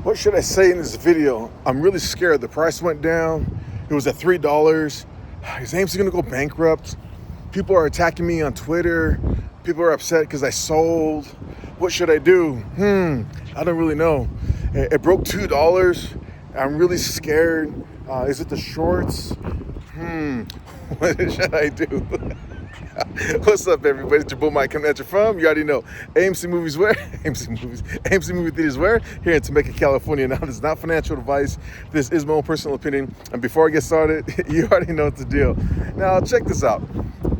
What should I say in this video? I'm really scared. The price went down. It was at $3. Is AMC gonna go bankrupt? People are attacking me on Twitter. People are upset because I sold. What should I do? I don't really know. It broke $2. I'm really scared. Is it the shorts? What should I do? What's up, everybody? It's your boy Mike coming at you from, you already know, AMC Movies where? AMC Movie Theaters where? Here in Temecula, California. Now, this is not financial advice. This is my own personal opinion. And before I get started, you already know what the deal. Now, check this out.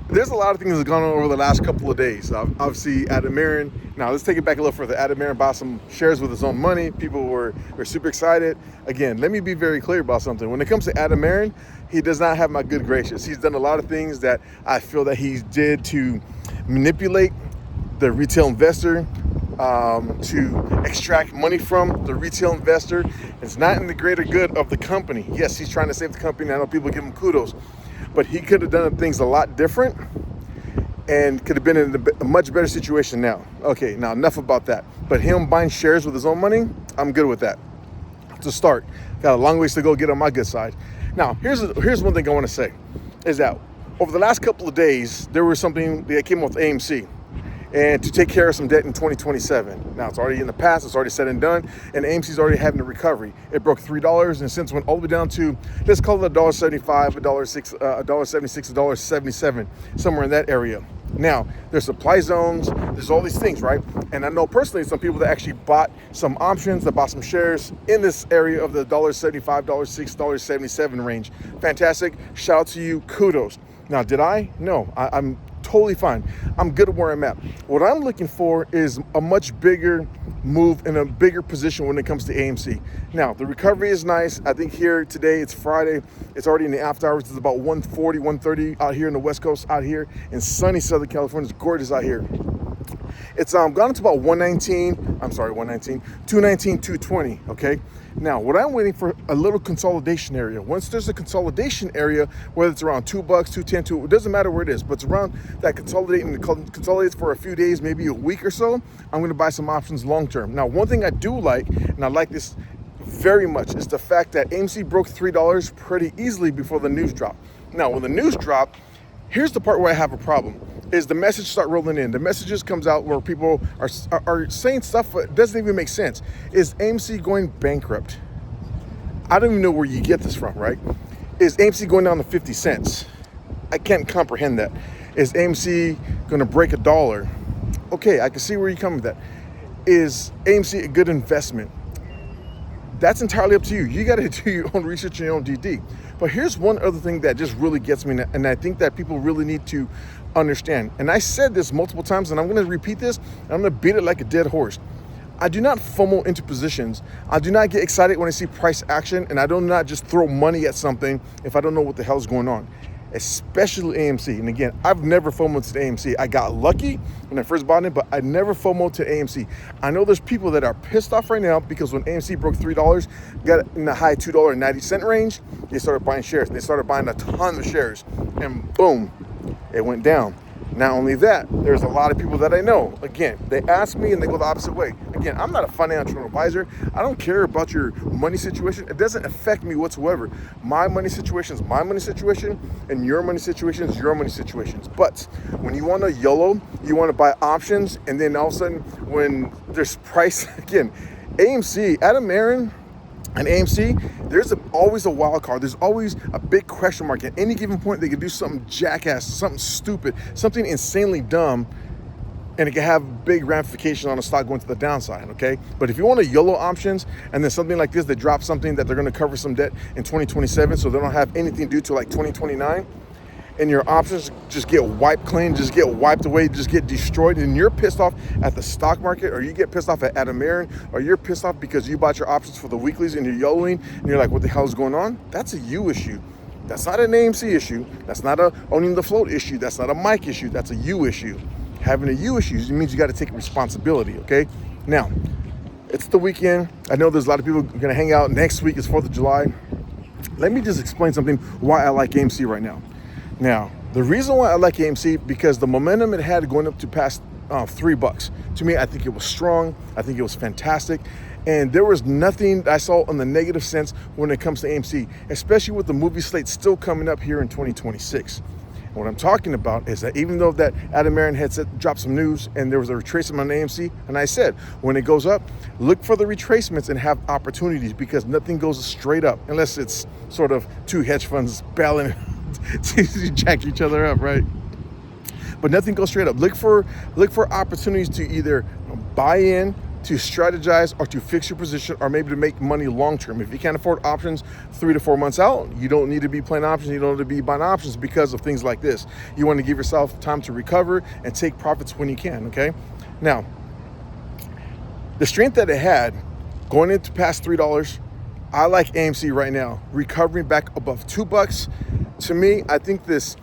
There's a lot of things that have gone on over the last couple of days. Obviously, Aron. Now, let's take it back a little further. Aron bought some shares with his own money. People were super excited. Again, let me be very clear about something. When it comes to Aron, he does not have my good gracious. He's done a lot of things that I feel that he did to manipulate the retail investor, to extract money from the retail investor. It's not in the greater good of the company. Yes, he's trying to save the company. I know people give him kudos, but he could have done things a lot different and could have been in a much better situation now. Okay, now enough about that. But him buying shares with his own money, I'm good with that. To start, got a long ways to go get on my good side. Now, here's one thing I want to say, is that over the last couple of days, there was something that came up with AMC, and to take care of some debt in 2027. Now, it's already in the past, it's already said and done, and AMC's already having a recovery. It broke $3 and since went all the way down to, let's call it $1.75, $1.76, $1.77, somewhere in that area. Now, there's supply zones, there's all these things, right? And I know personally some people that actually bought some options, that bought some shares in this area of the $1.75, $1.6, $1.77 range. Fantastic. Shout out to you. Kudos. Now, did I? No, I'm totally fine. I'm good at where I'm at. What I'm looking for is a much bigger move in a bigger position when it comes to AMC. Now, the recovery is nice. I think here today, it's Friday. It's already in the after hours. It's about 1:40, 1:30 out here in the West Coast, out here in sunny Southern California. It's gorgeous out here. It's gone to about 219, 220, okay? Now, what I'm waiting for, a little consolidation area. Once there's a consolidation area, whether it's around $2, $2.10, it doesn't matter where it is, but it's around that consolidates for a few days, maybe a week or so, I'm gonna buy some options long-term. Now, one thing I do like, and I like this very much, is the fact that AMC broke $3 pretty easily before the news dropped. Now, when the news dropped, here's the part where I have a problem, is the message start rolling in. The messages comes out where people are saying stuff that doesn't even make sense. Is AMC going bankrupt? I don't even know where you get this from, right? Is AMC going down to 50 cents? I can't comprehend that. Is AMC gonna break $1? Okay, I can see where you're coming with that. Is AMC a good investment? That's entirely up to you. You got to do your own research and your own DD. But here's one other thing that just really gets me, and I think that people really need to understand. And I said this multiple times, and I'm going to repeat this, and I'm going to beat it like a dead horse. I do not FOMO into positions. I do not get excited when I see price action, and I do not just throw money at something if I don't know what the hell is going on, especially AMC. And again, I've never FOMOed to AMC. I got lucky when I first bought it, but I never FOMOed to AMC. I know there's people that are pissed off right now because when AMC broke $3, got in the high $2.90 range, they started buying shares. They started buying a ton of shares, and boom, it went down. Not only that, there's a lot of people that I know. Again, they ask me and they go the opposite way. Again, I'm not a financial advisor. I don't care about your money situation. It doesn't affect me whatsoever. My money situation is my money situation, and your money situation is your money situations. But when you want to YOLO, you want to buy options, and then all of a sudden, when there's price, again, AMC, Aron and AMC, there's always a wild card. There's always a big question mark. At any given point, they could do something jackass, something stupid, something insanely dumb, and it can have big ramifications on the stock going to the downside, okay? But if you want to YOLO options, and then something like this, they drop something that they're going to cover some debt in 2027, so they don't have anything due to like 2029, and your options just get wiped clean, just get wiped away, just get destroyed, and you're pissed off at the stock market, or you get pissed off at Aron, or you're pissed off because you bought your options for the weeklies and you're YOLOing, and you're like, what the hell is going on? That's a you issue. That's not an AMC issue. That's not a owning the float issue. That's not a Mike issue. That's a you issue. Having a you issue means you got to take responsibility, okay? Now, it's the weekend. I know there's a lot of people going to hang out. Next week is 4th of July. Let me just explain something why I like AMC right now. Now, the reason why I like AMC, because the momentum it had going up to past $3. To me, I think it was strong. I think it was fantastic. And there was nothing I saw on the negative sense when it comes to AMC, especially with the movie slate still coming up here in 2026. And what I'm talking about is that even though that Aron had dropped some news and there was a retracement on AMC, and I said, when it goes up, look for the retracements and have opportunities, because nothing goes straight up unless it's sort of two hedge funds battling to jack each other up, right? But nothing goes straight up. Look for opportunities to either buy in, to strategize, or to fix your position, or maybe to make money long term. If you can't afford options 3 to 4 months out, you don't need to be playing options. You don't need to be buying options because of things like this. You want to give yourself time to recover and take profits when you can, okay? Now, the strength that it had going into past $3, I like AMC right now, recovering back above $2. To me, I think this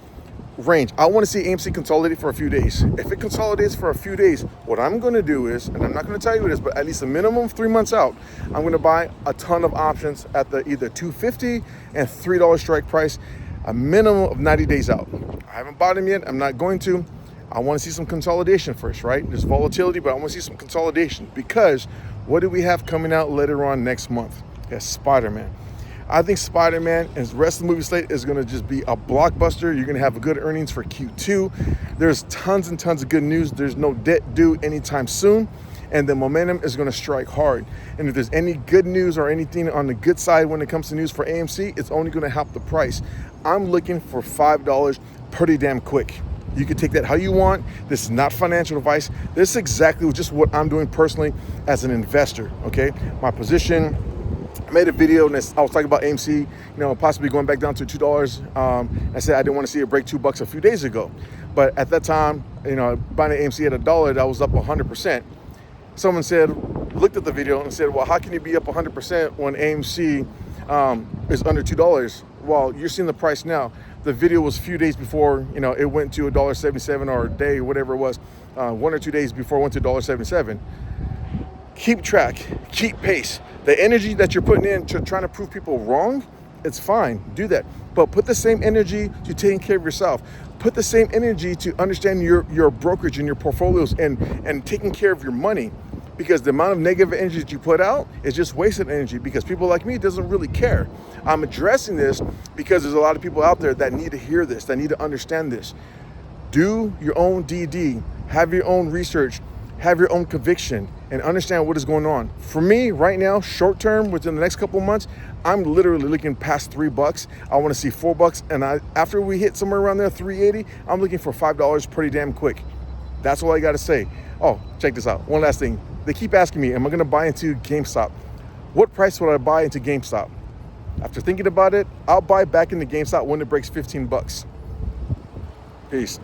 range, I want to see AMC consolidate for a few days. If it consolidates for a few days, what I'm going to do is, and I'm not going to tell you this, but at least a minimum of 3 months out, I'm going to buy a ton of options at the either $2.50 and $3 strike price, a minimum of 90 days out. I haven't bought them yet. I'm not going to. I want to see some consolidation first, right? There's volatility, but I want to see some consolidation, because what do we have coming out later on next month? Yes, Spider-Man. I think Spider-Man and the rest of the movie slate is going to just be a blockbuster. You're going to have good earnings for Q2. There's tons and tons of good news. There's no debt due anytime soon, and the momentum is going to strike hard. And if there's any good news or anything on the good side when it comes to news for AMC, it's only going to help the price. I'm looking for $5 pretty damn quick. You can take that how you want. This is not financial advice. This is exactly just what I'm doing personally as an investor, okay? My position, I made a video and I was talking about AMC, possibly going back down to $2. I said I didn't want to see it break $2 a few days ago. But at that time, buying an AMC at $1, that was up 100%. Someone looked at the video and said, well, how can you be up 100% when AMC is under $2? Well, you're seeing the price now. The video was a few days before, it went to $1.77 or a day, whatever it was, 1 or 2 days before it went to $1.77. Keep track, keep pace. The energy that you're putting in to trying to prove people wrong, it's fine, do that. But put the same energy to taking care of yourself. Put the same energy to understanding your brokerage and your portfolios and taking care of your money. Because the amount of negative energy that you put out is just wasted energy, because people like me doesn't really care. I'm addressing this because there's a lot of people out there that need to hear this, that need to understand this. Do your own DD, have your own research, have your own conviction, and understand what is going on. For me right now, short term, within the next couple of months, I'm literally looking past $3. I want to see $4, and after we hit somewhere around there, $3.80, I'm looking for $5 pretty damn quick. That's all I got to say. Oh, check this out. One last thing. They keep asking me, am I going to buy into GameStop? What price would I buy into GameStop? After thinking about it, I'll buy back into GameStop when it breaks $15. Peace.